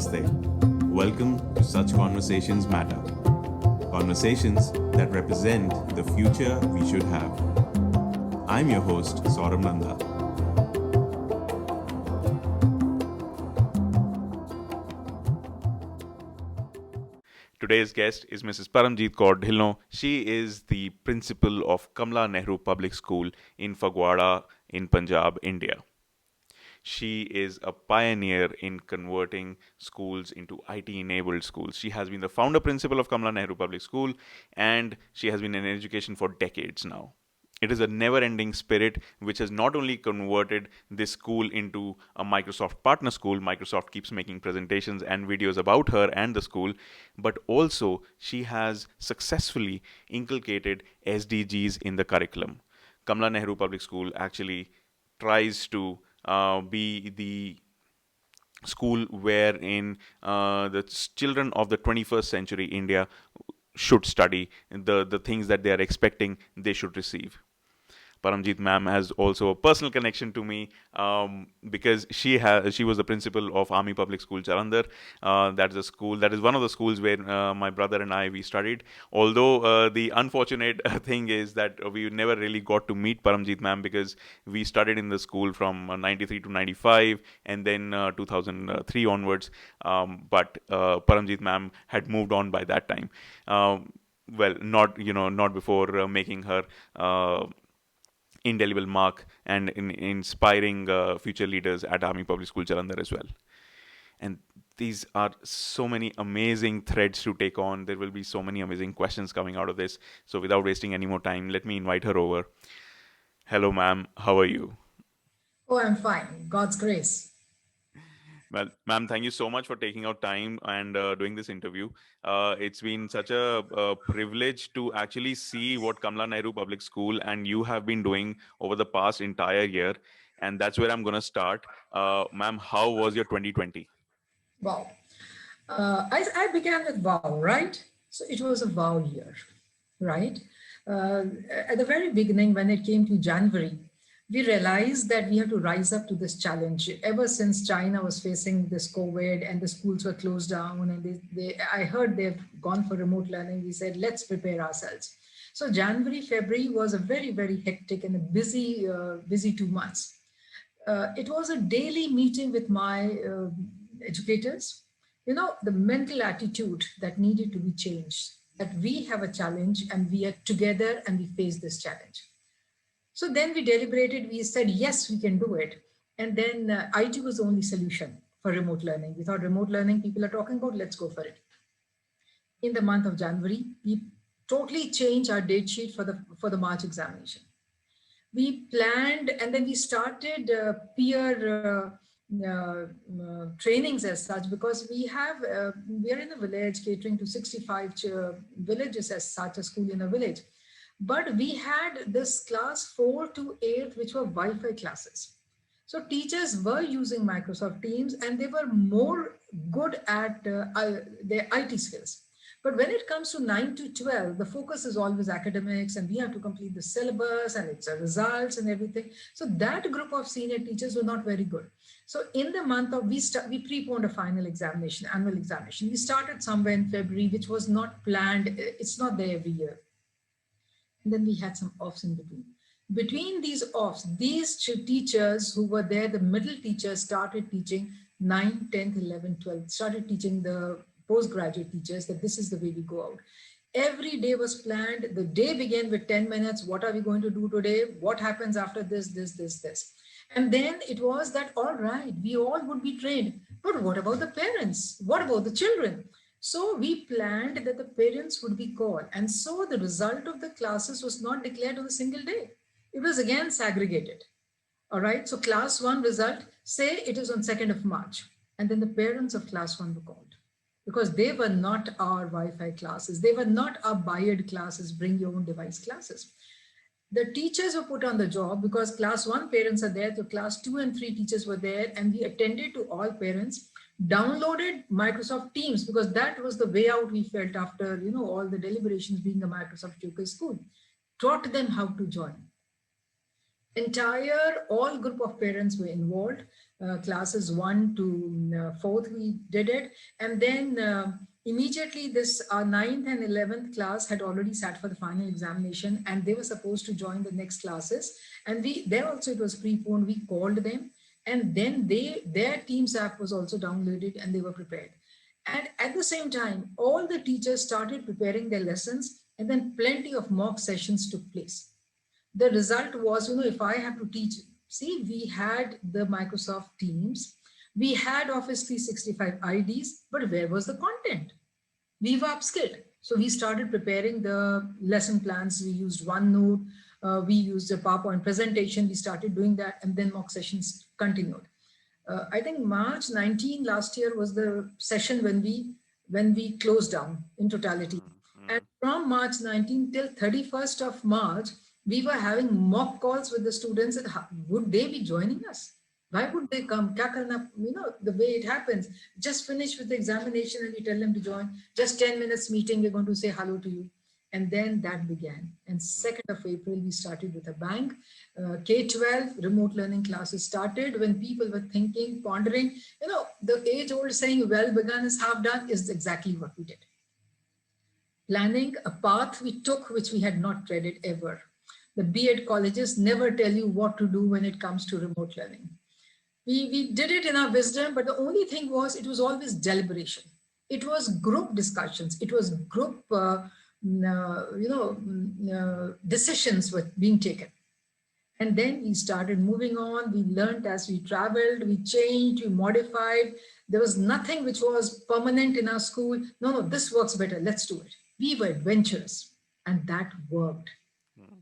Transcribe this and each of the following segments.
Namaste. Welcome to Such Conversations Matter. Conversations that represent the future we should have. I'm your host, Saurabh Nanda. Today's guest is Mrs. Paramjeet Kaur Dhillon. She is the principal of Kamla Nehru Public School in Phagwara in Punjab, India. She is a pioneer in converting schools into IT-enabled schools. She has been the founder principal of Kamla Nehru Public School, and she has been in education for decades now. It is a never-ending spirit which has not only converted this school into a Microsoft partner school. Microsoft keeps making presentations and videos about her and the school, but also she has successfully inculcated SDGs in the curriculum. Kamla Nehru Public School actually tries to be the school wherein the children of the 21st century India should study the things that they are expecting they should receive. Paramjeet ma'am has also a personal connection to me because she was the principal of Army Public School Jalandhar. That is one of the schools where my brother and we studied. Although the unfortunate thing is that we never really got to meet Paramjeet ma'am because we studied in the school from 93 to 95 and then 2003 onwards. But Paramjeet ma'am had moved on by that time. Not before making her indelible mark and inspiring future leaders at Army Public School Jalandhar as well. And these are so many amazing threads to take on. There will be so many amazing questions coming out of this. So without wasting any more time, let me invite her over. Hello, ma'am. How are you? Oh, I'm fine. God's grace. Well, ma'am, thank you so much for taking out time and doing this interview. It's been such a privilege to actually see what Kamla Nehru Public School and you have been doing over the past entire year. And that's where I'm going to start. Ma'am, how was your 2020? Wow. I began with wow, right? So it was a wow year, right? Uh, at the very beginning, when it came to January, we realized that we had to rise up to this challenge. Ever since China was facing this COVID and the schools were closed down, and I heard they've gone for remote learning, we said, let's prepare ourselves. So January, February was a very, very hectic and a busy 2 months. It was a daily meeting with my educators. You know, the mental attitude that needed to be changed, that we have a challenge and we are together and we face this challenge. So then we deliberated, we said, yes, we can do it. And then IT was the only solution for remote learning. We thought remote learning, people are talking about, let's go for it. In the month of January, we totally changed our date sheet for the March examination. We planned and then we started peer trainings as such, because we are in a village catering to 65 villages as such, a school in a village. But we had this class 4 to 8, which were Wi-Fi classes. So teachers were using Microsoft Teams and they were more good at their IT skills. But when it comes to 9 to 12, the focus is always academics and we have to complete the syllabus and it's results and everything. So that group of senior teachers were not very good. So in the month of, we preponed a final examination, annual examination. We started somewhere in February, which was not planned. It's not there every year. And then we had some offs in between. Between these offs, these teachers who were there, the middle teachers started teaching 9th, 10th, 11th, 12th, started teaching the postgraduate teachers that this is the way we go out. Every day was planned. The day began with 10 minutes. What are we going to do today? What happens after this? And then it was that, all right, we all would be trained. But what about the parents? What about the children? So we planned that the parents would be called. And so the result of the classes was not declared on a single day. It was again segregated. All right. So class 1 result, say it is on 2nd of March. And then the parents of class 1 were called, because they were not our Wi-Fi classes. They were not our BIED classes, bring your own device classes. The teachers were put on the job because class 1 parents are there. So class 2 and 3 teachers were there, and we attended to all parents, downloaded Microsoft Teams, because that was the way out we felt after, all the deliberations being a Microsoft focused school, taught them how to join. All group of parents were involved. classes 1 to 4th, we did it. And then immediately this our 9th and 11th class had already sat for the final examination, and they were supposed to join the next classes. And we there also, it was preponed. We called them, and then their Teams app was also downloaded, and they were prepared. And at the same time, all the teachers started preparing their lessons, and then plenty of mock sessions took place. The result was, if I have to teach, see, we had the Microsoft Teams, we had Office 365 IDs, but where was the content? We were upskilled. So we started preparing the lesson plans. We used OneNote, we used a PowerPoint presentation. We started doing that, and then mock sessions continued. I think March 19 last year was the session when we closed down in totality. And from March 19 till 31st of March, we were having mock calls with the students. And would they be joining us? Why would they come? Kya karna? The way it happens. Just finish with the examination and we tell them to join. Just 10 minutes meeting, we're going to say hello to you. And then that began. And 2nd of April, we started with a bang. K-12 remote learning classes started when people were thinking, pondering. The age-old saying, well begun is half done, is exactly what we did. Planning a path we took, which we had not treaded ever. The B.Ed colleges never tell you what to do when it comes to remote learning. We did it in our wisdom, but the only thing was, it was always deliberation. It was group discussions. It was group decisions were being taken. And then we started moving on. We learned as we traveled, we changed, we modified. There was nothing which was permanent in our school. No, this works better. Let's do it. We were adventurous, and that worked.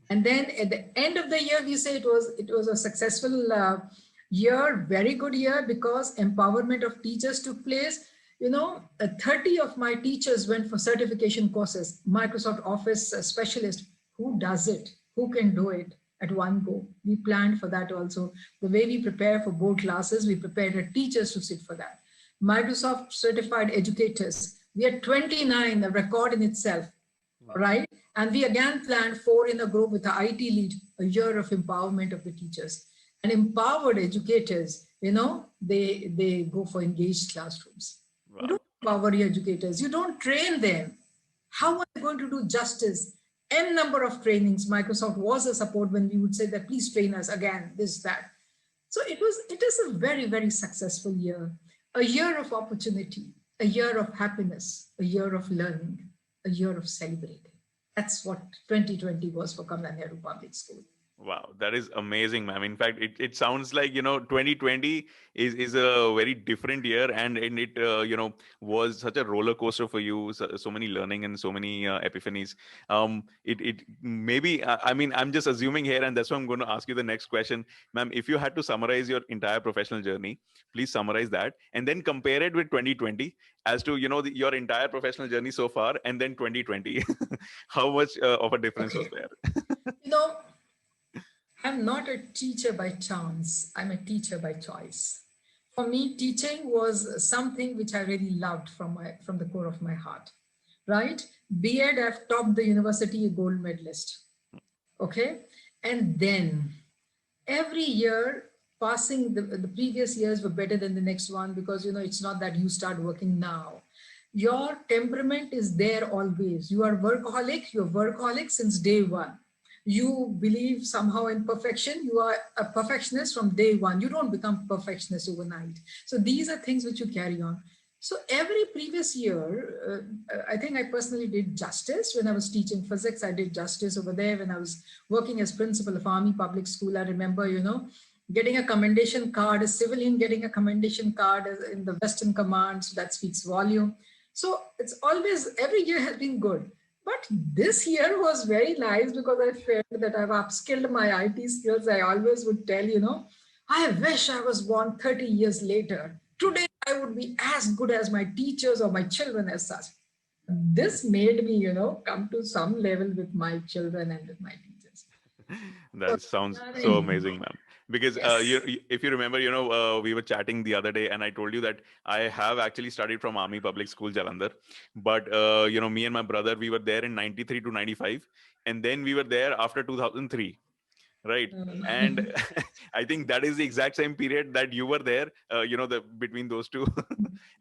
And then at the end of the year, we say it was a successful year, very good year, because empowerment of teachers took place. 30 of my teachers went for certification courses, Microsoft Office specialist. Who does it? Who can do it at one go? We planned for that also. The way we prepare for board classes, we prepared our teachers to sit for that. Microsoft certified educators. We had 29, a record in itself, right? And we again planned 4 in a group with the IT lead, a year of empowerment of the teachers. And empowered educators, they go for engaged classrooms. Wow. You don't empower your educators. You don't train them. How are you going to do justice? N number of trainings. Microsoft was a support when we would say that, please train us again, this, that. So it is a very, very successful year. A year of opportunity, a year of happiness, a year of learning, a year of celebrating. That's what 2020 was for Kamla Nehru Public School. Wow, that is amazing, ma'am. In fact, it sounds like, 2020 is a very different year, and it was such a roller coaster for you. So many learning and so many epiphanies. It maybe, I'm just assuming here, and that's why I'm going to ask you the next question, ma'am. If you had to summarize your entire professional journey, please summarize that, and then compare it with 2020 as to your entire professional journey so far, and then 2020. How much of a difference was there? I'm not a teacher by chance. I'm a teacher by choice. For me, teaching was something which I really loved from the core of my heart, right? B.Ed, I've topped the university a gold medalist, okay? And then every year, passing the previous years were better than the next one, because, it's not that you start working now. Your temperament is there always. You are workaholic, you're workaholic since day one. You believe somehow in perfection. You are a perfectionist from day one. You don't become perfectionist overnight. So these are things which you carry on. So every previous year, I think I personally did justice. When I was teaching physics, I did justice over there. When I was working as principal of Army Public School, I remember, getting a commendation card, a civilian getting a commendation card in the Western Command. So that speaks volume. So it's always, every year has been good. But this year was very nice because I felt that I've upskilled my IT skills. I always would tell, I wish I was born 30 years later. Today, I would be as good as my teachers or my children as such. This made me, come to some level with my children and with my teachers. That sounds so amazing, ma'am. Because yes. if you remember, we were chatting the other day, and I told you that I have actually studied from Army Public School, Jalandhar. But, me and my brother, we were there in 93 to 95. And then we were there after 2003. right? And Mm. I think that is the exact same period that you were there, the between those two.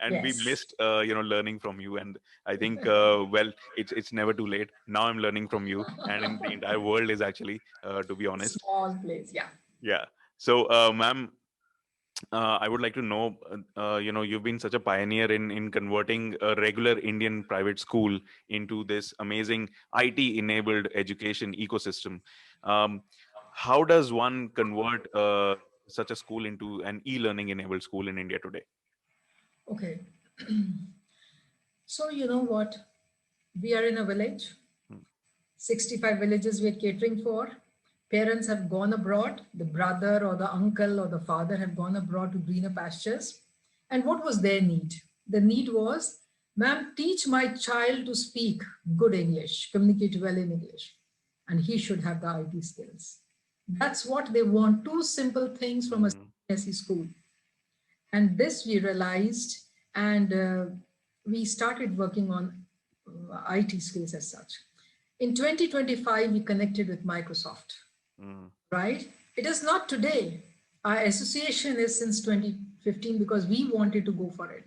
And we Yes. missed learning from you. And I think well, it's never too late. Now I'm learning from you, and in the entire world is actually, to be honest. Small place, yeah. Yeah. So ma'am, I would like to know, you've been such a pioneer in converting a regular Indian private school into this amazing IT enabled education ecosystem. Um, how does one convert such a school into an e-learning enabled school in India today? Okay. So, you know what? We are in a village, Hmm. 65 villages we're catering for. Parents have gone abroad, the brother or the uncle or the father have gone abroad to greener pastures. And what was their need? The need was, ma'am, teach my child to speak good English, communicate well in English, and he should have the IT skills. That's what they want. Two simple things from a Hmm. CBSE school. And this we realized, and we started working on IT skills as such. In 2025, we connected with Microsoft, Hmm. right? It is not today. Our association is since 2015 because we wanted to go for it.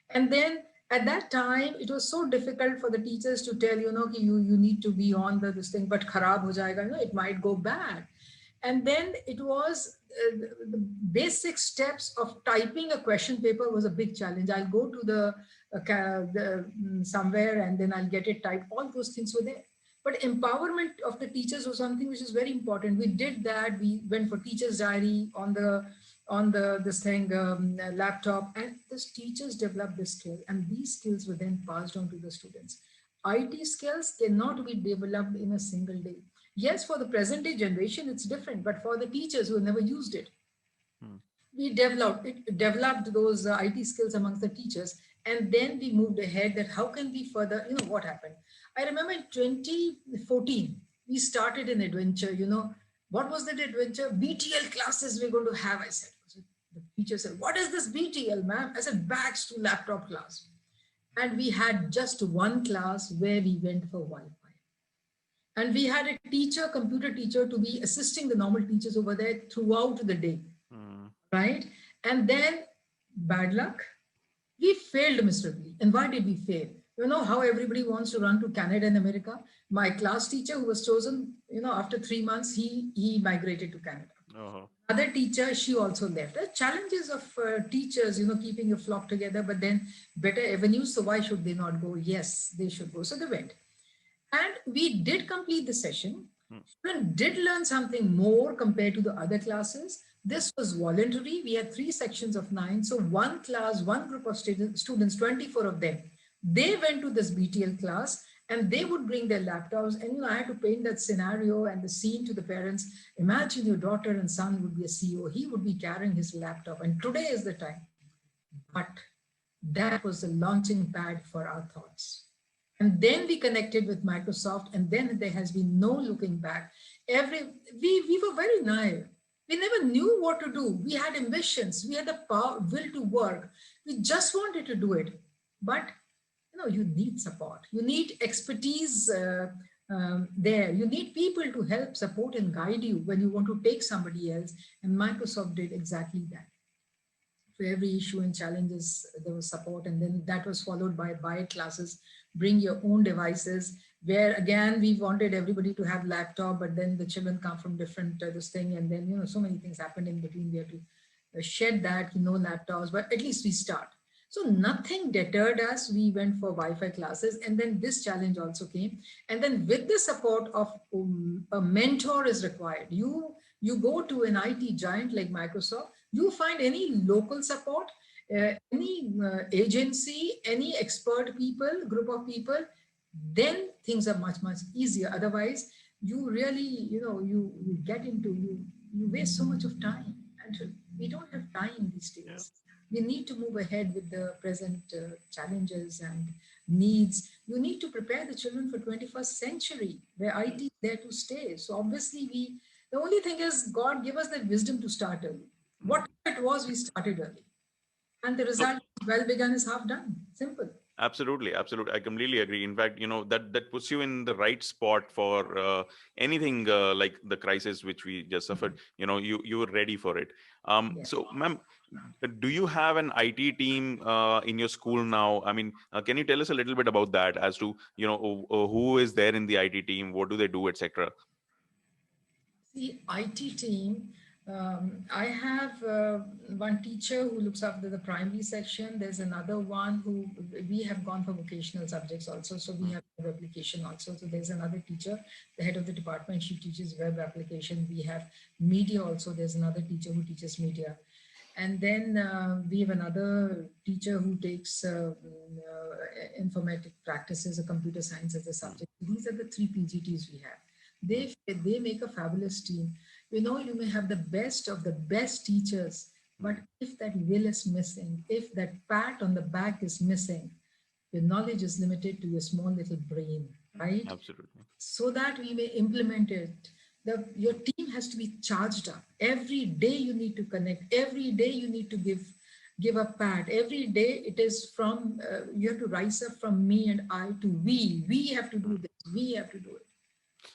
And then at that time, it was so difficult for the teachers to tell, ki you need to be on this thing, but kharab ho jayega, it might go bad. And then it was the basic steps of typing a question paper was a big challenge. I'll go to somewhere and then I'll get it typed. All those things were there. But empowerment of the teachers was something which is very important. We did that. We went for teachers diary on the this thing laptop, and the teachers developed this skill, and these skills were then passed on to the students. IT skills cannot be developed in a single day. Yes, for the present day generation it's different, but for the teachers who have never used it, Hmm. we developed those IT skills amongst the teachers, and then we moved ahead that how can we further, what happened. I remember in 2014 we started an adventure. What was that adventure? BTL classes we're going to have, I said. So the teacher said, what is this BTL, ma'am? I said, batch to laptop class. And we had just one class where we went for Wi-Fi, and we had a teacher, computer teacher, to be assisting the normal teachers over there throughout the day, Hmm. right? And then, bad luck, we failed miserably. And why did we fail? You know how everybody wants to run to Canada and America? My class teacher, who was chosen, after 3 months, he migrated to Canada. Uh-huh. Other teacher, she also left. The challenges of teachers, keeping a flock together, but then better avenues. So why should they not go? Yes, they should go. So they went. And we did complete the session. Hmm. Students did learn something more compared to the other classes. This was voluntary. We had three sections of 9. So one class, one group of students, 24 of them, they went to this BTL class and they would bring their laptops. And I had to paint that scenario and the scene to the parents. Imagine your daughter and son would be a CEO. He would be carrying his laptop. And today is the time. But that was the launching pad for our thoughts. And then we connected with Microsoft, and then there has been no looking back. We were very naive. We never knew what to do. We had ambitions. We had the power, will to work. We just wanted to do it. But you need support. You need expertise there. You need people to help support and guide you when you want to take somebody else. And Microsoft did exactly that. For every issue and challenges, there was support. And then that was followed by buy classes, bring your own devices, where again we wanted everybody to have laptop, but then the children come from different this thing, and then so many things happened in between. We have to shed that, no laptops, but at least we start. So nothing deterred us. We went for Wi-Fi classes, and then this challenge also came. And then with the support of a mentor is required. You go to an IT giant like Microsoft. You find any local support, any agency, any expert people, group of people, then things are much much easier. Otherwise, you really, you get into you waste so much of time, and we don't have time these Yeah. days. We need to move ahead with the present challenges and needs. You need to prepare the children for 21st century where Yeah. IT is there to stay. So obviously the only thing is God give us that wisdom to start early. Hmm. What it was, we started early. And the So result, well begun is half done. Simple. Absolutely, absolutely. I completely agree. In fact, that puts you in the right spot for anything like the crisis which we just suffered. You were ready for it. Yeah. So, ma'am, do you have an IT team in your school now? I mean, can you tell us a little bit about that, as to who is there in the IT team, what do they do, etc. The IT team, I have one teacher who looks after the primary section. There's another one who we have gone for vocational subjects also. So we Mm. have web application also. So there's another teacher, the head of the department. She teaches web application. We have media also. There's another teacher who teaches media. And then we have another teacher who takes informatic practices or computer science as a Mm. subject. These are the three PGTs we have. They make a fabulous team. You may have the best of the best teachers, but Mm. if that will is missing, if that pat on the back is missing, your knowledge is limited to your small little brain, right? Absolutely. So that we may implement it. Your team has to be charged up. Every day you need to connect. Every day you need to give a pat. Every day it is from you have to rise up from me and I to we. We have to do Mm. this. We have to do it.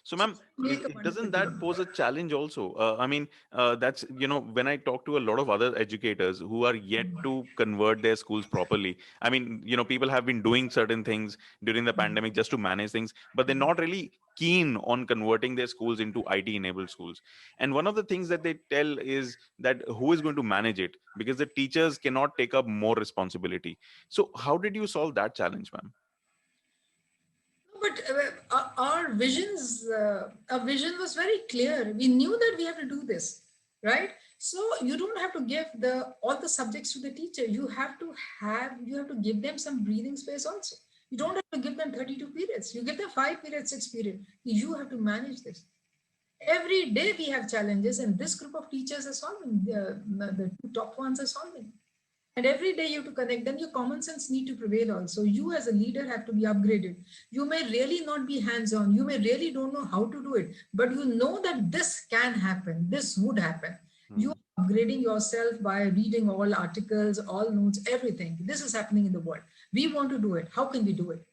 So, So ma'am, make a wonderful doesn't that team. pose a challenge also? I mean, that's, when I talk to a lot of other educators who are yet to convert their schools properly. I mean, people have been doing certain things during the pandemic just to manage things, but they're not really keen on converting their schools into IT enabled schools. And one of the things that they tell is that who is going to manage it, because the teachers cannot take up more responsibility. So, how did you solve that challenge, ma'am? But our vision was very clear. We knew that we have to do this, right? So you don't have to give the all the subjects to the teacher. You have to give them some breathing space also. You don't have to give them 32 periods. You give them 5 periods, 6 periods. You have to manage this. Every day we have challenges, and this group of teachers are solving. The two top ones are solving. And every day you have to connect, then your common sense need to prevail also. You as a leader have to be upgraded. You may really not be hands-on. You may really don't know how to do it, but you know that this can happen. This would happen. You Hmm. are upgrading yourself by reading all articles, all notes, everything. This is happening in the world. We want to do it. How can we do it?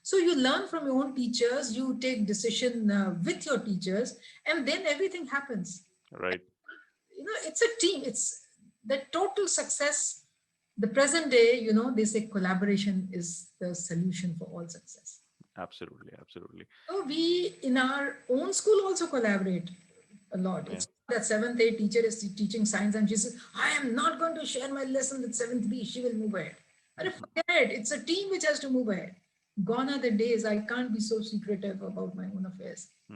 So you learn from your own teachers, you take decision with your teachers, and then everything happens. Right. It's a team. It's the total success. The present day, they say collaboration is the solution for all success. Absolutely. Absolutely. So we in our own school also collaborate a lot. Yeah. It's that seventh, eighth teacher is teaching science and she says, I am not going to share my lesson with seventh B. She will move ahead. And Mhm. forget it. It's a team which has to move ahead. Gone are the days I can't be so secretive about my own affairs. To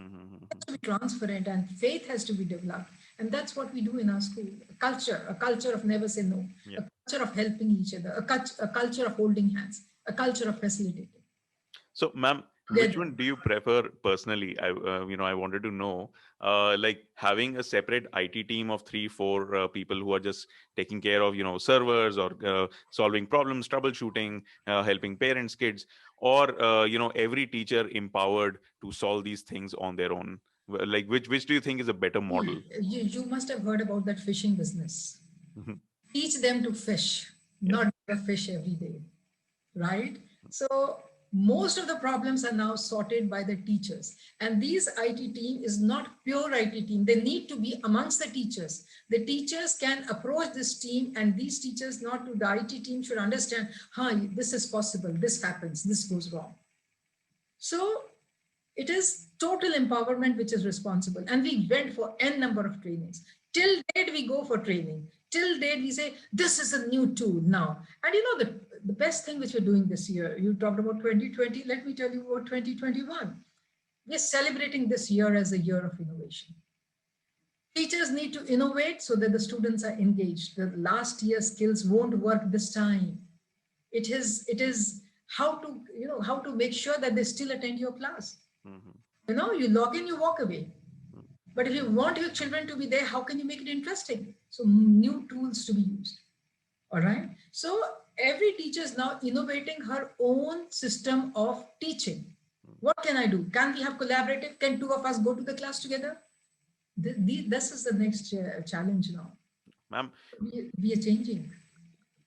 be Mhm. transparent and faith has to be developed. And that's what we do in our school. A culture of never say no, Yeah. a culture of helping each other, a culture of holding hands, a culture of facilitating So, ma'am, which together. one do you prefer personally? I wanted to know, like having a separate IT team of three, four people who are just taking care of, servers, or solving problems, troubleshooting, helping parents, kids, or every teacher empowered to solve these things on their own. Like, which do you think is a better model? You must have heard about that fishing business. Mhm. Teach them to fish, Yes. not give a fish every day, right? So most of the problems are now sorted by the teachers. And these IT team is not pure IT team. They need to be amongst the teachers. The teachers can approach this team and these teachers, not to the IT team, should understand, hi, this is possible, this happens, this goes wrong. So it is total empowerment which is responsible. And we went for n number of trainings. Till date, we go for training. Till date, we say, this is a new tool now. And the best thing which we're doing this year, you talked about 2020, let me tell you about 2021. We're celebrating this year as a year of innovation. Teachers need to innovate so that the students are engaged. The last year's skills won't work this time. It is how to make sure that they still attend your class. Mhm. You log in, you walk away. Mhm. But if you want your children to be there, how can you make it interesting? So new tools to be used. All right. So every teacher is now innovating her own system of teaching. What can I do? Can we have collaborative? Can two of us go to the class together? This is the next challenge now. Ma'am, We are changing.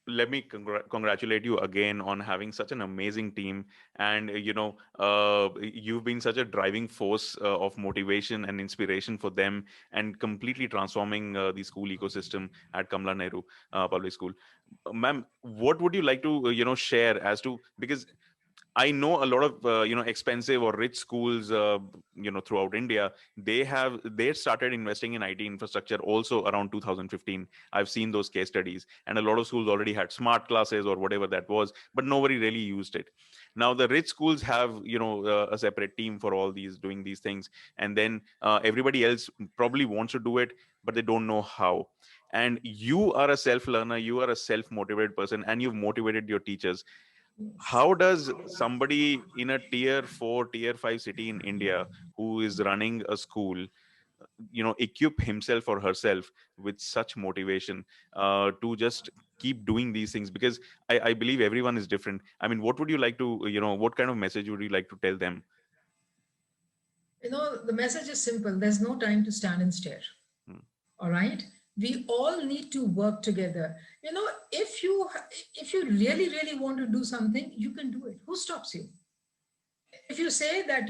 let me congratulate you again on having such an amazing team. And you've been such a driving force of motivation and inspiration for them, and completely transforming the school ecosystem at Kamla Nehru Public School. Ma'am, what would you like to share as to, because I know a lot of expensive or rich schools throughout India. They started investing in IT infrastructure also around 2015. I've seen those case studies, and a lot of schools already had smart classes or whatever that was, but nobody really used it. Now the rich schools have a separate team for all these doing these things, and then everybody else probably wants to do it, but they don't know how. And you are a self learner, you are a self motivated person, and you've motivated your teachers. Yes. How does somebody in a tier 4 tier 5 city in India who is running a school equip himself or herself with such motivation to just keep doing these things? Because I believe everyone is different. I mean, what would you like to what kind of message would you like to tell them? The message is simple. There's no time to stand and stare. Hmm. All right. We all need to work together. If you really, really want to do something, you can do it. Who stops you? If you say that,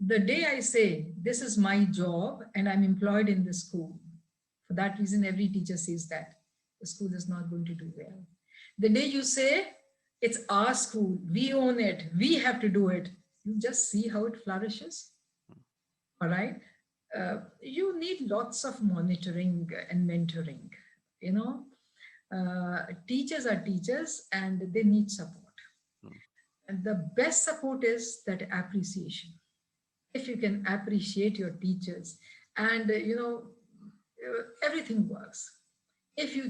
the day I say this is my job and I'm employed in this school, for that reason, every teacher says that the school is not going to do well. The day you say it's our school, we own it, we have to do it, you just see how it flourishes. All right. You need lots of monitoring and mentoring. You know, Teachers are teachers and they need support. Hmm. And the best support is that appreciation. If you can appreciate your teachers, and everything works. If you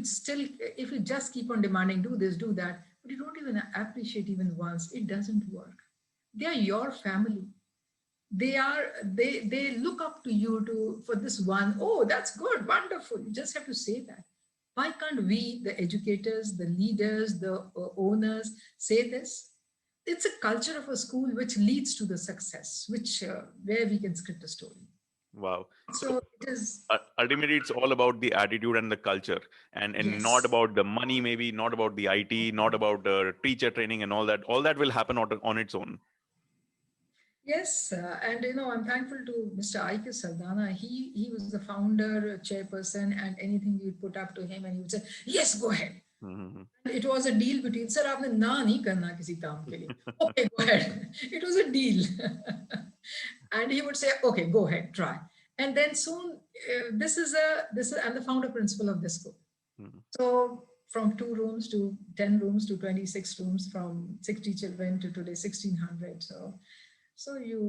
just keep on demanding, do this, do that, but you don't even appreciate even once, it doesn't work. They are your family. They look up to you to for this one. Oh, that's good, wonderful. You just have to say that. Why can't we, the educators, the leaders, the owners, say this? It's a culture of a school which leads to the success, which where we can script a story. Wow. So So it is. ultimately it's all about the attitude and the culture, and not Yes. about the money, maybe not about the IT, not about teacher training and all that will happen on its own. Yes, and I'm thankful to Mr. I.K. Saldana. He was the founder, chairperson, and anything we would put up to him, and he would say, "Yes, go ahead." Mhm. It was a deal between, sir, आपने ना नहीं करना किसी काम के लिए. Okay, go ahead. It was a deal. And he would say, okay, go ahead, try. And then soon, I'm the founder principal of this school. Mhm. So from 2 rooms to 10 rooms to 26 rooms, from 60 children to today 1600. So you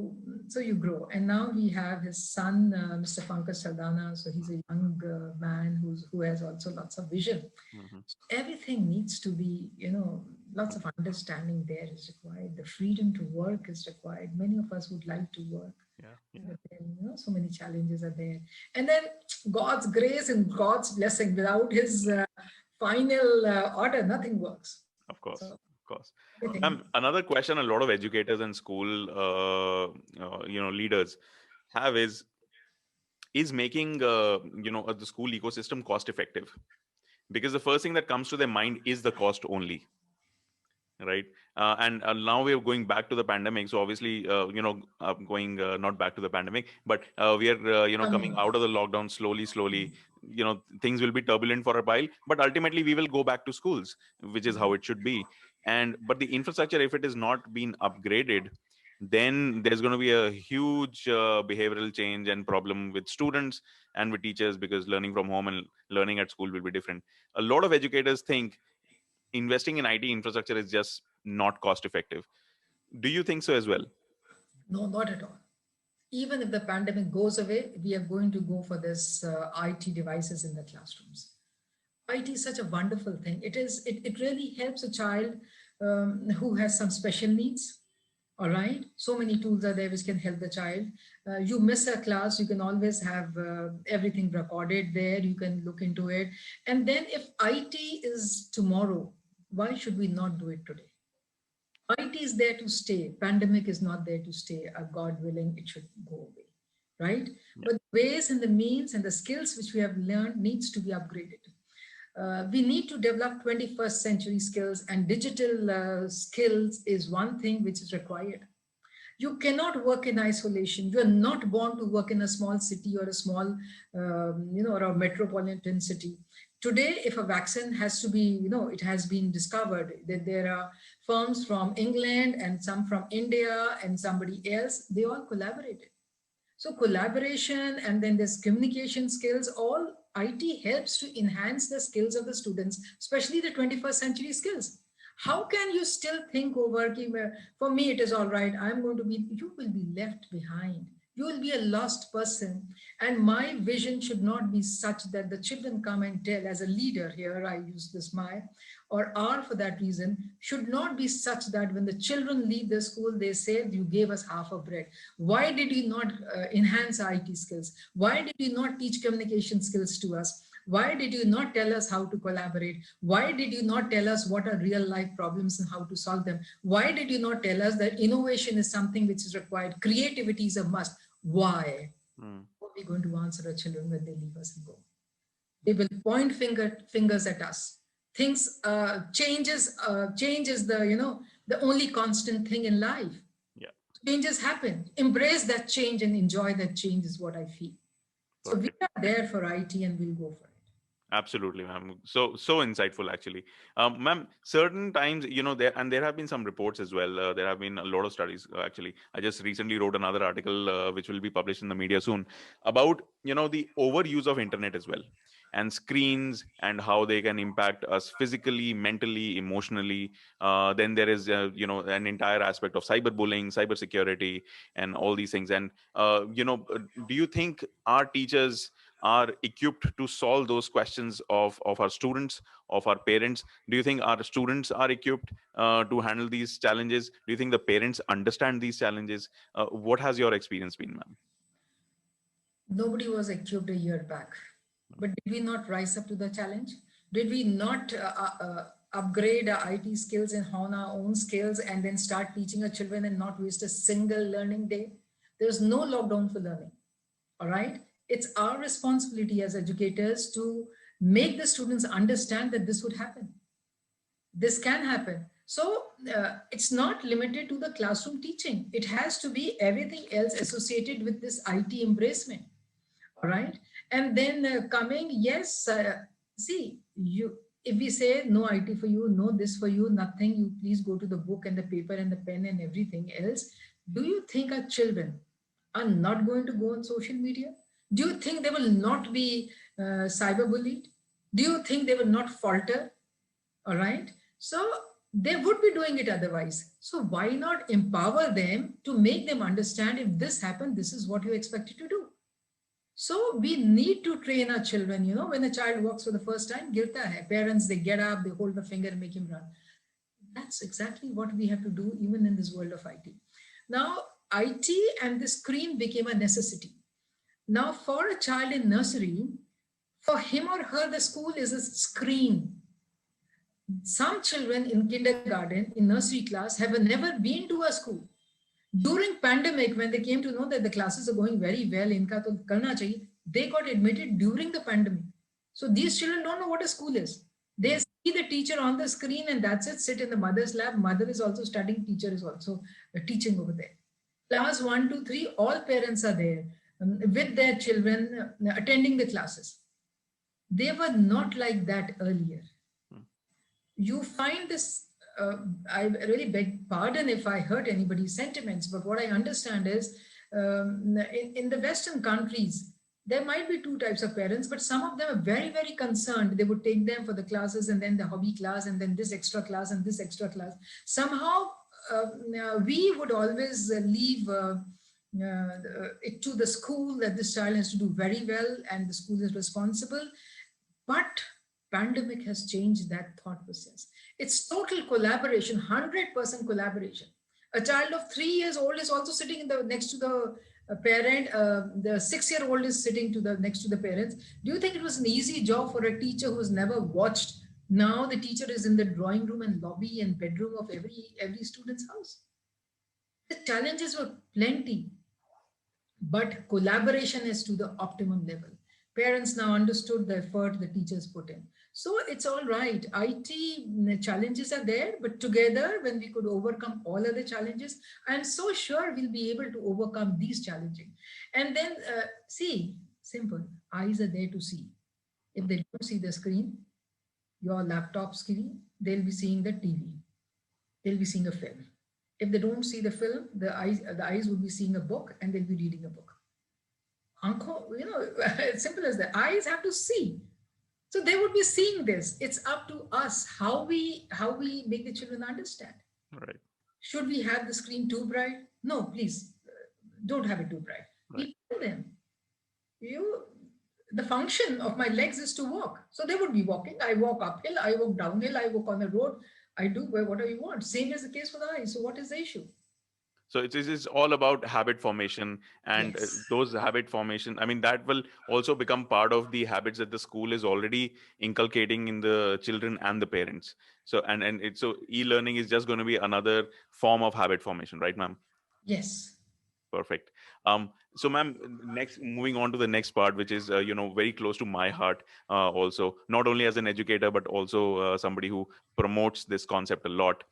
so you grow, and now we have his son, Mr. Pankaj Sardana. So he's a young man who has also lots of vision. Mhm. Everything needs to be, lots of understanding there is required. The freedom to work is required. Many of us would like to work, Yeah, yeah. but then, so many challenges are there. And then God's grace and God's blessing, without his final order, nothing works. Of course, So of course. everything. Another question a lot of educators and school leaders have is making the school ecosystem cost effective, because the first thing that comes to their mind is the cost only, right? And now we're going back to the pandemic, so obviously going not back to the pandemic, but we are coming Coming. out of the lockdown slowly. Things will be turbulent for a while, but ultimately we will go back to schools, which is how it should be. And but the infrastructure, if it is not being upgraded, then there's going to be a huge behavioral change and problem with students and with teachers, because learning from home and learning at school will be different. A lot of educators think investing in IT infrastructure is just not cost effective. Do you think so as well? No, not at all. Even if the pandemic goes away, we are going to go for this IT devices in the classrooms. IT is such a wonderful thing. It really helps a child who has some special needs. All right. So many tools are there which can help the child. You miss a class, you can always have everything recorded there. You can look into it. And then if IT is tomorrow, why should we not do it today? IT is there to stay. Pandemic is not there to stay. God willing, it should go away, right? Yeah. But the ways and the means and the skills which we have learned needs to be upgraded. We need to develop 21st century skills, and digital skills is one thing which is required. You cannot work in isolation. You are not born to work in a small city or a small, or a metropolitan city. Today, if a vaccine has to be, it has been discovered that there are firms from England and some from India and somebody else, they all collaborated. So collaboration, and then there's communication skills, all IT helps to enhance the skills of the students, especially the 21st century skills. How can you still think over, for me it is all right, I'm going to be, you will be left behind. You will be a lost person. And my vision should not be such that the children come and tell, as a leader here, I use this my, or are for that reason, should not be such that when the children leave the school, they say, you gave us half a bread. Why did you not enhance IT skills? Why did you not teach communication skills to us? Why did you not tell us how to collaborate? Why did you not tell us what are real life problems and how to solve them? Why did you not tell us that innovation is something which is required? Creativity is a must. Why? How are we going to answer our children when they leave us and go? They will point fingers at us. Things changes the only constant thing in life. Yeah. Changes happen. Embrace that change and enjoy that change is what I feel. So we Perfect. are there for IT and we'll go for it. Absolutely, ma'am. So insightful, actually, ma'am. Certain times, there have been some reports as well. There have been a lot of studies. Actually, I just recently wrote another article, which will be published in the media soon, about the overuse of internet as well, and screens, and how they can impact us physically, mentally, emotionally. Then there is an entire aspect of cyberbullying, cybersecurity, and all these things. And do you think our teachers are equipped to solve those questions of our students, of our parents? Do you think our students are equipped to handle these challenges? Do you think the parents understand these challenges? What has your experience been, ma'am? Nobody was equipped a year back. But did we not rise up to the challenge? Did we not upgrade our IT skills and hone our own skills and then start teaching our children and not waste a single learning day? There's no lockdown for learning. All right. It's our responsibility as educators to make the students understand that this would happen. This can happen. So it's not limited to the classroom teaching. It has to be everything else associated with this IT embracement. All right. And then coming, yes, see, if we say no IT for you, no this for you, nothing, you please go to the book and the paper and the pen and everything else. Do you think our children are not going to go on social media? Do you think they will not be cyberbullied? Do you think they will not falter? All right. So they would be doing it otherwise. So why not empower them to make them understand, if this happened, this is what you're expected to do. So we need to train our children. When a child walks for the first time, girta hai. Parents, they get up, they hold the finger and make him run. That's exactly what we have to do even in this world of IT. Now, IT and the screen became a necessity. Now, for a child in nursery, for him or her, the school is a screen. Some children in kindergarten, in nursery class, have never been to a school. During pandemic, when they came to know that the classes are going very well, inka to karna chahiye, they got admitted during the pandemic. So these children don't know what a school is. They see the teacher on the screen and that's it, sit in the mother's lap. Mother is also studying, teacher is also teaching over there. Class 1, 2, 3, all parents are there with their children attending the classes. They were not like that earlier. You find this, I really beg pardon if I hurt anybody's sentiments, but what I understand is in the Western countries, there might be two types of parents, but some of them are very, very concerned. They would take them for the classes and then the hobby class and then this extra class and this extra class. Somehow we would always leave it to the school that this child has to do very well and the school is responsible. But pandemic has changed that thought process. It's total collaboration, 100% collaboration. A child of 3 years old is also sitting in the next to the parent. The 6-year-old is sitting next to the parents. Do you think it was an easy job for a teacher who's never watched? Now the teacher is in the drawing room and lobby and bedroom of every student's house. The challenges were plenty, but collaboration is to the optimum level. Parents now understood the effort the teachers put in. So it's all right. IT challenges are there, but together, when we could overcome all other challenges, I'm so sure we'll be able to overcome these challenging. And then, see, simple. Eyes are there to see. If they don't see the screen, your laptop screen, they'll be seeing the TV. They'll be seeing a film. If they don't see the film, the eyes would be seeing a book and they'll be reading a book. It's simple as that. Eyes have to see. So they would be seeing this. It's up to us how we make the children understand. Right. Should we have the screen too bright? No, please don't have it too bright. Right. We tell them, you the function of my legs is to walk. So they would be walking. I walk uphill, I walk downhill, I walk on the road, I do whatever you want. Same is the case for the eyes. So what is the issue? So it's all about habit formation, and Yes. those habit formation, I mean, that will also become part of the habits that the school is already inculcating in the children and the parents. So and it's so e-learning is just going to be another form of habit formation, right, ma'am? Yes. Perfect. So, ma'am, next, moving on to the next part, which is very close to my heart. Also, not only as an educator, but also somebody who promotes this concept a lot.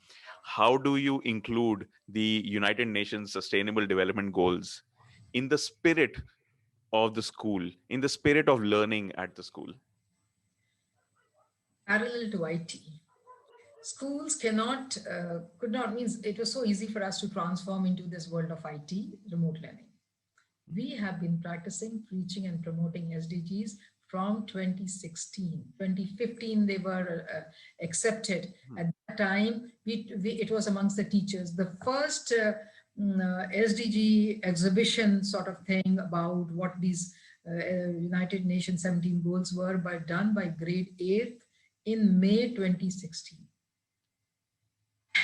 How do you include the United Nations Sustainable Development Goals in the spirit of the school, in the spirit of learning at the school? Parallel to IT. Schools could not, means it was so easy for us to transform into this world of IT, remote learning. We have been practicing, preaching, and promoting SDGs from 2016. 2015, they were accepted. At that time, it was amongst the teachers. The first SDG exhibition sort of thing about what these United Nations 17 goals were done by grade 8th in May 2016.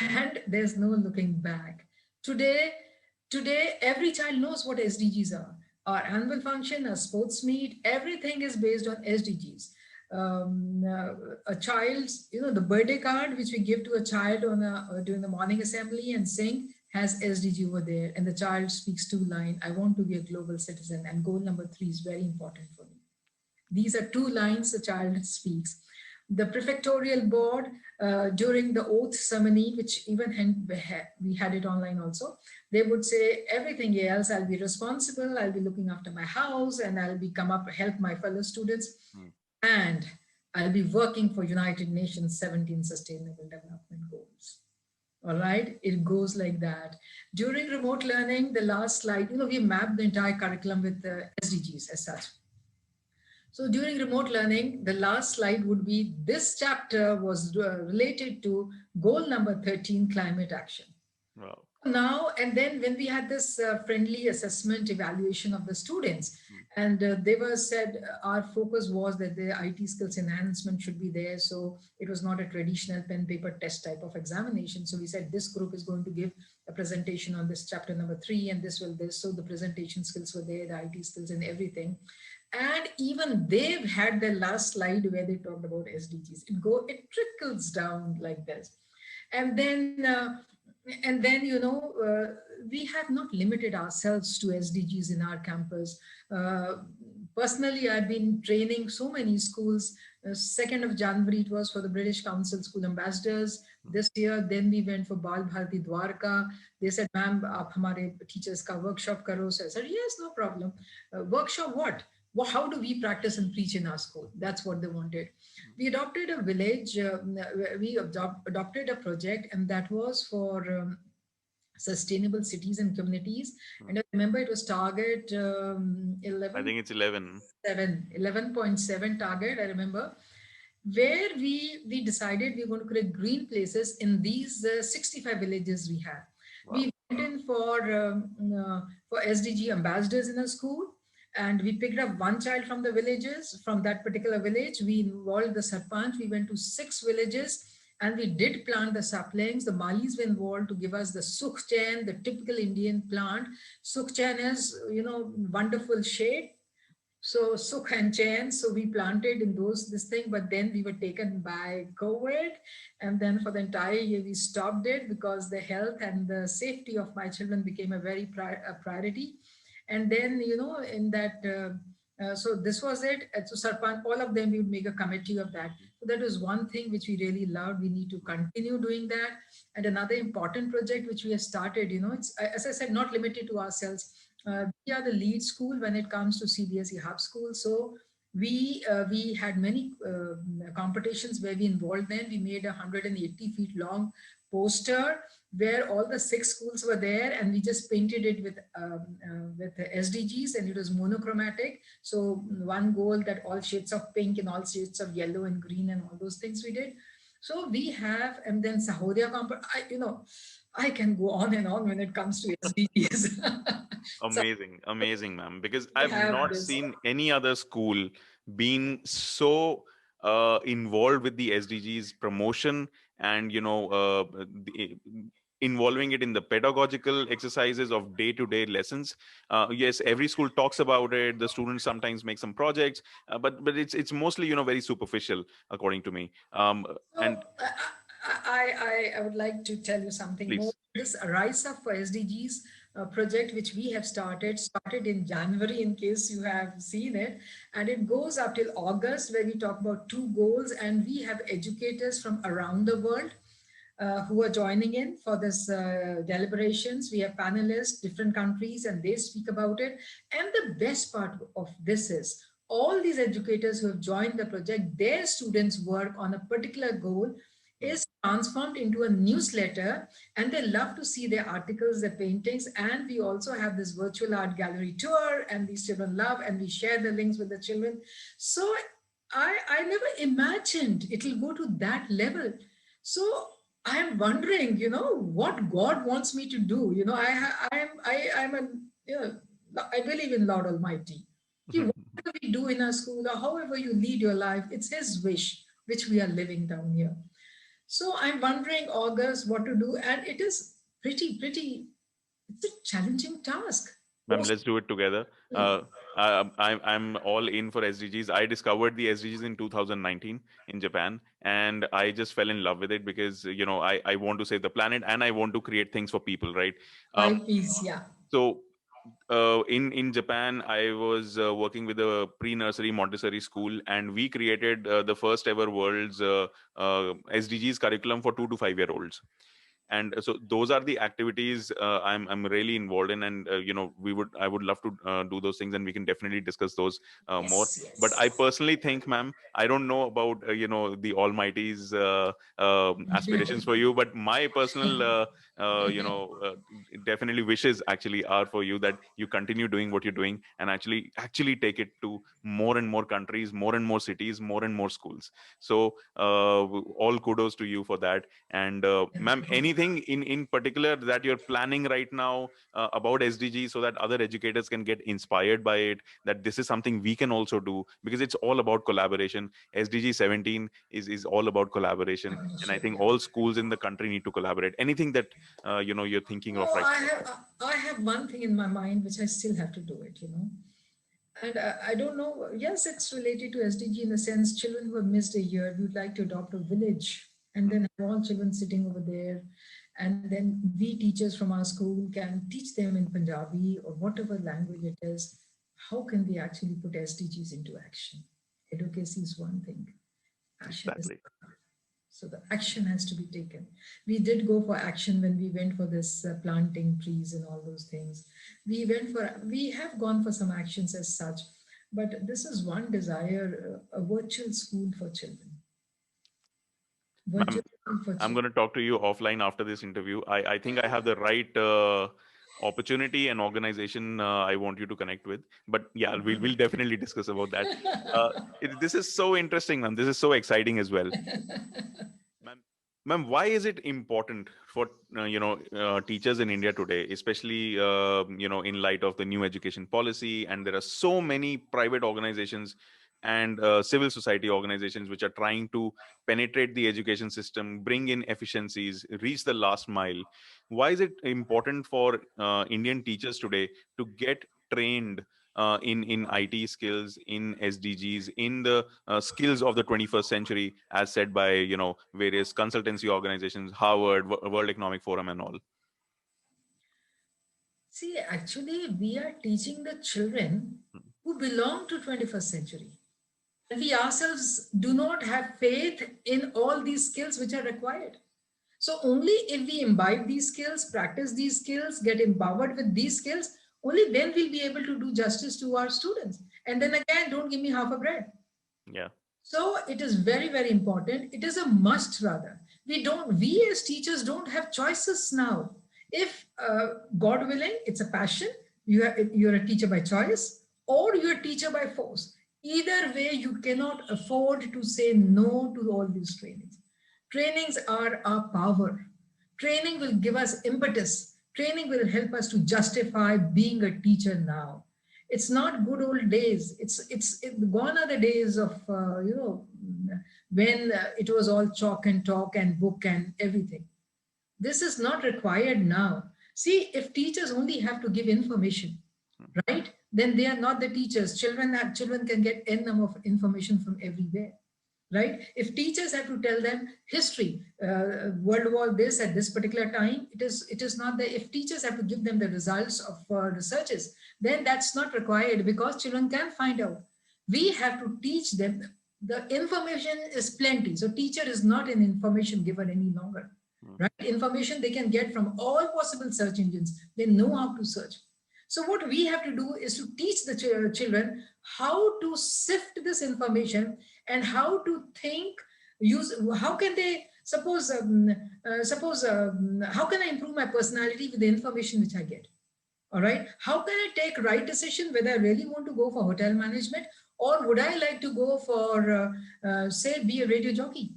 And there's no looking back. Today, today every child knows what SDGs are. Our annual function, our sports meet, everything is based on SDGs. A child's, the birthday card which we give to a child during the morning assembly and sing has SDG over there, and the child speaks two lines. I want to be a global citizen, and goal number 3 is very important for me. These are two lines the child speaks. The prefectorial board, during the oath ceremony, which even we had it online also, they would say everything else, I'll be responsible, I'll be looking after my house, and I'll be come up, help my fellow students, and I'll be working for United Nations 17 Sustainable Development Goals. All right, it goes like that. During remote learning, the last slide, we mapped the entire curriculum with the SDGs as such. So during remote learning, the last slide would be this chapter was related to goal number 13, climate action. Wow. Now, and then when we had this friendly assessment evaluation of the students, and they were said our focus was that the IT skills enhancement should be there. So it was not a traditional pen paper test type of examination. So we said this group is going to give a presentation on this chapter number 3, and this will this. So the presentation skills were there, the IT skills and everything. And even they've had their last slide where they talked about SDGs. It trickles down like this. And then, we have not limited ourselves to SDGs in our campus. Personally, I've been training so many schools. 2nd of January, it was for the British Council School Ambassadors. This year, then we went for Bal Bharati Dwarka. They said, ma'am, aap hamare teachers ka workshop karo. So I said, yes, no problem. Workshop what? Well, how do we practice and preach in our school? That's what they wanted. We adopted a village, we adopted a project, and that was for sustainable cities and communities. And I remember it was target I think it's 11. 11.7 target, I remember, where we decided we were going to create green places in these 65 villages we have. Wow. We went in for SDG ambassadors in a school, and we picked up one child from the villages. From that particular village, we involved the sarpanch. We went to 6 villages and we did plant the saplings. The Malis were involved to give us the sukhchen, the typical Indian plant. Sukhchen is, wonderful shade. So sukh and chain. So we planted in this thing, but then we were taken by COVID. And then for the entire year, we stopped it because the health and the safety of my children became a very priority. And then, in that So this was it. So Sarpanch, all of them, we would make a committee of that. So that was one thing which we really loved. We need to continue doing that. And another important project which we have started, it's, as I said, not limited to ourselves. We are the lead school when it comes to CBSE hub school. So we had many competitions where we involved them. We made a 180 feet long poster where all the six schools were there, and we just painted it with the SDGs, and it was monochromatic. So one goal that all shades of pink and all shades of yellow and green and all those things we did. So we have, and then Sahodya I can go on and on when it comes to SDGs. So Amazing, ma'am. Because we I've have not this. seen any other school being so involved with the SDGs promotion and involving it in the pedagogical exercises of day-to-day lessons. Yes, every school talks about it. The students sometimes make some projects, but it's mostly very superficial, according to me. And So I would like to tell you something more. please. This Rise Up for SDGs project, which we have started in January, in case you have seen it, and it goes up till August, where we talk about two goals, and we have educators from around the world who are joining in for this deliberations. We have panelists, different countries, and they speak about it. And the best part of this is all these educators who have joined the project, their students' work on a particular goal Hmm. is transformed into a newsletter, and they love to see their articles, their paintings. And we also have this virtual art gallery tour, and these children love, and we share the links with the children. So I never imagined it'll go to that level. So I am wondering, what God wants me to do. I am a, you know, I believe in Lord Almighty. Whatever we do in our school or however you lead your life, it's His wish which we are living down here. So I'm wondering, August, what to do, and it is pretty. It's a challenging task. Ma'am, let's do it together. Uh, I'm all in for SDGs. I discovered the SDGs in 2019 in Japan, and I just fell in love with it because I want to save the planet and I want to create things for people, right? Um, Five P's, yeah. so in Japan, I was working with a pre-nursery Montessori school, and we created the first ever world's SDGs curriculum for 2 to 5 year olds. And so those are the activities I'm really involved in, and I would love to do those things, and we can definitely discuss those more. Yes, But I yes. personally think, ma'am, I don't know about the Almighty's aspirations for you, but my personal uh, you know uh, definitely wishes actually are for you that you continue doing what you're doing and actually take it to more and more countries, more and more cities, more and more schools. So all kudos to you for that. And Thank ma'am, you. anything in particular that you're planning right now about SDG, so that other educators can get inspired by it, that this is something we can also do, because it's all about collaboration. SDG 17 is all about collaboration, and I Partnership, think yeah. all schools in the country need to collaborate. Anything that you're thinking of Oh, right I now? have I have one thing in my mind which I still have to do it. And I don't know. Yes, it's related to SDG in the sense children who have missed a year, we would like to adopt a village and then have all children sitting over there. And then we teachers from our school can teach them in Punjabi or whatever language it is. How can we actually put SDGs into action? Advocacy is one thing, action is Exactly. another. So the action has to be taken. We did go for action when we went for this planting trees and all those things. We have gone for some actions as such, but this is one desire, a virtual school for children. Virtual Ma'am, school for I'm children. going to talk to you offline after this interview. I think I have the right opportunity and organization I want you to connect with. But yeah, we'll definitely discuss about that. This is so interesting, ma'am. This is so exciting as well. Ma'am, ma'am, why is it important for teachers in India today, especially in light of the new education policy, and there are so many private organizations and civil society organizations which are trying to penetrate the education system, bring in efficiencies, reach the last mile. Why is it important for Indian teachers today to get trained in IT skills, in SDGs, in the skills of the 21st century, as said by various consultancy organizations, Harvard, World Economic Forum, and all? See, actually, we are teaching the children who belong to 21st century. And we ourselves do not have faith in all these skills which are required. So only if we imbibe these skills, practice these skills, get empowered with these skills, only then we'll be able to do justice to our students. And then again, don't give me half a bread. Yeah. So it is very, very important. It is a must rather. We as teachers don't have choices now. If God willing, it's a passion, you're a teacher by choice or you're a teacher by force. Either way, you cannot afford to say no to all these trainings. Trainings are our power. Training will give us impetus. Training will help us to justify being a teacher now. It's not good old days. Gone are the days of when it was all chalk and talk and book and everything. This is not required now. See, if teachers only have to give information, right, then they are not the teachers. Children can get n number of information from everywhere, right? If teachers have to tell them history, World War this at this particular time, it is not the. If teachers have to give them the results of researches, then that's not required because children can find out. We have to teach them. The information is plenty, so teacher is not an information giver any longer, right? Information they can get from all possible search engines. They know how to search. So what we have to do is to teach the children how to sift this information and how to think, how can they, how can I improve my personality with the information which I get? All right. How can I take right decision whether I really want to go for hotel management or would I like to go for, say, be a radio jockey?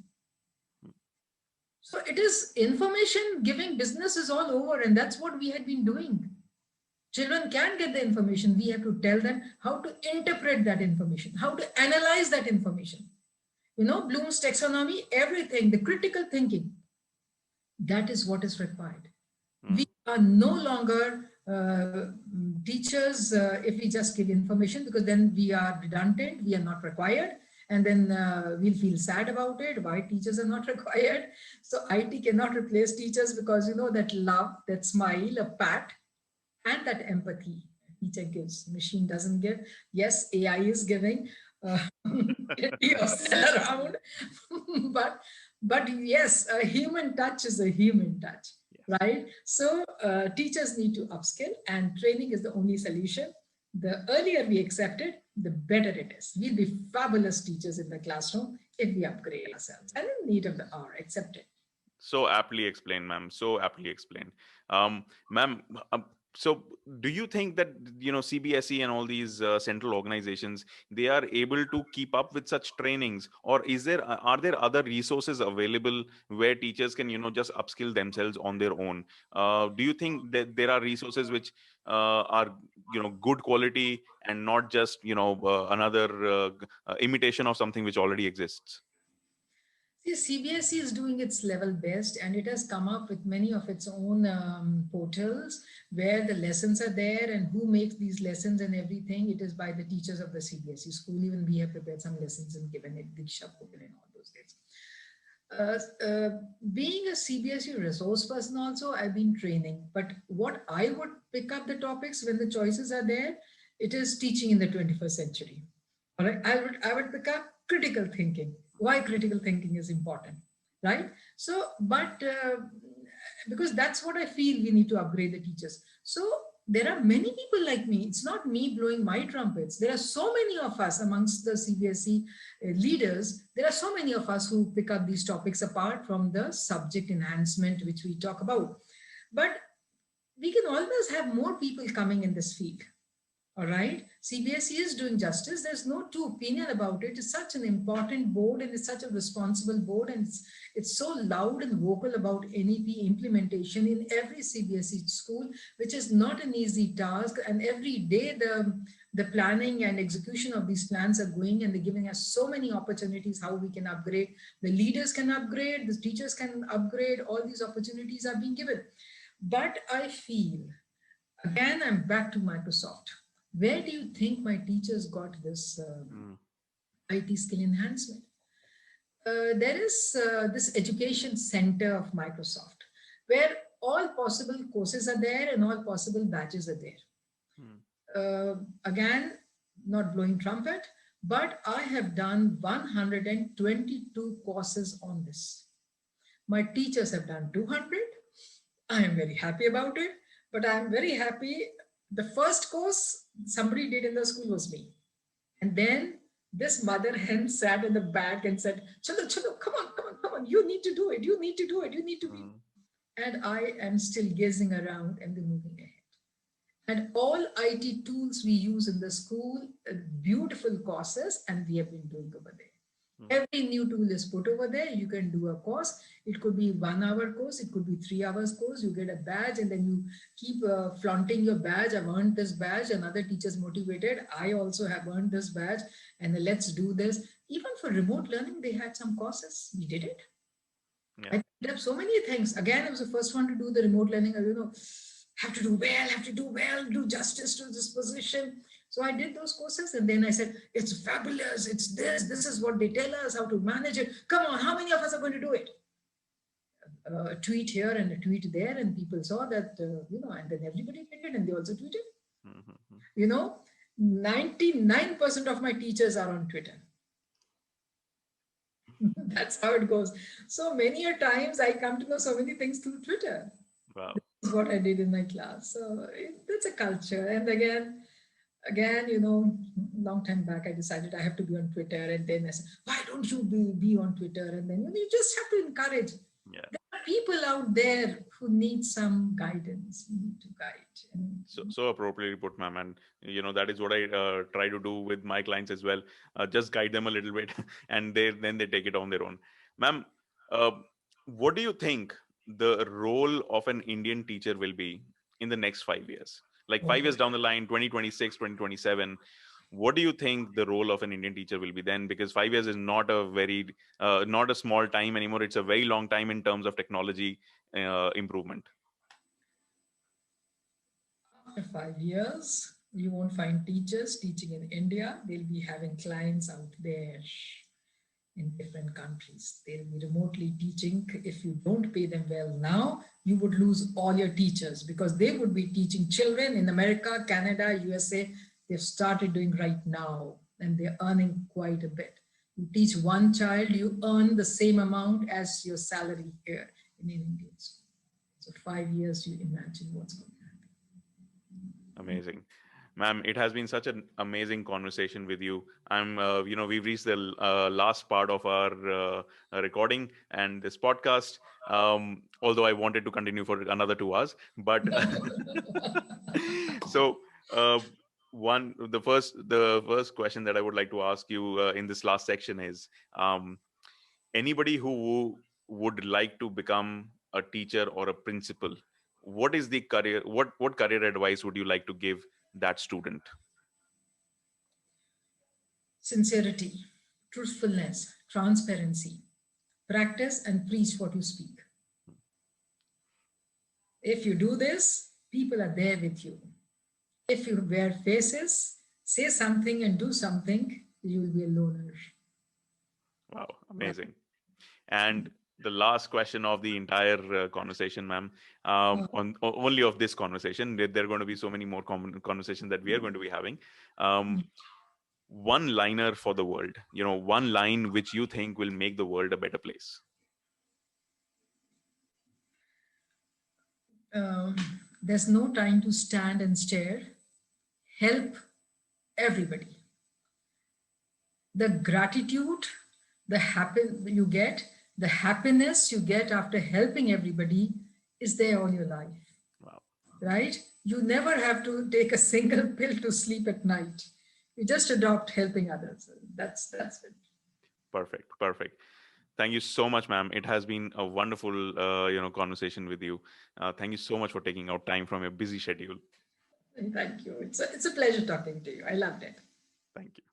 So it is information giving business is all over, and that's what we had been doing. Children can get the information. We have to tell them how to interpret that information, how to analyze that information. Bloom's taxonomy, everything, the critical thinking, that is what is required. We are no longer teachers if we just give information, because then we are redundant, we are not required. And then we'll feel sad about it, why teachers are not required. So IT cannot replace teachers because, that love, that smile, a pat, and that empathy teacher gives, machine doesn't give. Yes, AI is giving around, but yes, a human touch is a human touch, right? So teachers need to upskill, and training is the only solution. The earlier we accept it, the better it is. We'll be fabulous teachers in the classroom if we upgrade ourselves. And in need of the hour, accept it. So aptly explained, ma'am. So aptly explained. Ma'am, so do you think that, CBSE and all these central organizations, they are able to keep up with such trainings, or are there other resources available where teachers can, just upskill themselves on their own? Do you think that there are resources which are, good quality and not just, another imitation of something which already exists? See, CBSE is doing its level best, and it has come up with many of its own portals where the lessons are there, and who makes these lessons and everything. It is by the teachers of the CBSE school. Even we have prepared some lessons and given it Diksha Pokal and all those days. Being a CBSE resource person also, I've been training, but what I would pick up the topics when the choices are there, it is teaching in the 21st century. All right, I would pick up critical thinking. Why critical thinking is important, right? So, but because that's what I feel we need to upgrade the teachers. So there are many people like me. It's not me blowing my trumpets. There are so many of us amongst the CBSE leaders. There are so many of us who pick up these topics apart from the subject enhancement, which we talk about. But we can always have more people coming in this field. All right. CBSE is doing justice. There's no two opinion about it. It's such an important board, and it's such a responsible board, and it's so loud and vocal about NEP implementation in every CBSE school, which is not an easy task. And every day the planning and execution of these plans are going, and they're giving us so many opportunities how we can upgrade. The leaders can upgrade, the teachers can upgrade, all these opportunities are being given. But I feel, again, I'm back to Microsoft. Where do you think my teachers got this IT skill enhancement? There is this education center of Microsoft, where all possible courses are there and all possible batches are there. Again, not blowing trumpet, but I have done 122 courses on this. My teachers have done 200. I am very happy about it, but I am very happy. The first course somebody did in the school was me. And then this mother hen sat in the back and said, Chalo, chalo, come on, come on, come on. You need to do it. You need to do it. You need to be. Mm. And I am still gazing around and then moving ahead. And all IT tools we use in the school, beautiful courses, and we have been doing over there. Mm. Every new tool is put over there. You can do a course. It could be 1 hour course. It could be 3 hours course. You get a badge and then you keep flaunting your badge. I've earned this badge. And other teachers motivated. I also have earned this badge. And then let's do this. Even for remote learning, they had some courses. We did it. Yeah. I picked up so many things. Again, I was the first one to do the remote learning. Have to do well, have to do well, do justice to this position. So I did those courses and then I said, it's fabulous, it's this is what they tell us, how to manage it. Come on, how many of us are going to do it? A tweet here and a tweet there, and people saw that, and then everybody did it and they also tweeted. Mm-hmm. 99% of my teachers are on Twitter. That's how it goes. So many a times I come to know so many things through Twitter. Wow. This is what I did in my class. So that's a culture. And again, long time back, I decided I have to be on Twitter. And then I said, why don't you be on Twitter? And then you just have to encourage. Yeah. There are people out there who need some guidance. You need to guide. And So appropriately put, ma'am. And that is what I try to do with my clients as well. Just guide them a little bit, and then they take it on their own. Ma'am, uh, what do you think the role of an Indian teacher will be in the next 5 years? Like 5 years down the line, 2026, 2027. What do you think the role of an Indian teacher will be then? Because 5 years is not a small time anymore. It's a very long time in terms of technology improvement. after 5 years, you won't find teachers teaching in India. They'll be having clients out there in different countries. They'll be remotely teaching. If you don't pay them well now, you would lose all your teachers because they would be teaching children in America, Canada, USA. They've started doing right now and they're earning quite a bit. You teach one child, you earn the same amount as your salary here in an Indian school. So 5 years, you imagine what's going to happen. Amazing. Ma'am, it has been such an amazing conversation with you. We've reached the last part of our recording and this podcast. Although I wanted to continue for another 2 hours, but so the first question that I would like to ask you in this last section is, anybody who would like to become a teacher or a principal, what is the career? What career advice would you like to give that student? Sincerity, truthfulness, transparency. Practice and preach what you speak. If you do this, people are there with you. If you wear faces, say something and do something, you will be a loner. Wow, amazing. And the last question of the entire conversation, ma'am, only of this conversation. There are going to be so many more conversations that we are going to be having. One liner for the world, one line which you think will make the world a better place. There's no time to stand and stare. Help everybody. The gratitude, the happiness you get after helping everybody is there all your life. Wow. Right? You never have to take a single pill to sleep at night. You just adopt helping others. That's it. Perfect. Thank you so much, ma'am. It has been a wonderful, conversation with you. Thank you so much for taking out time from your busy schedule. Thank you. It's a pleasure talking to you. I loved it. Thank you.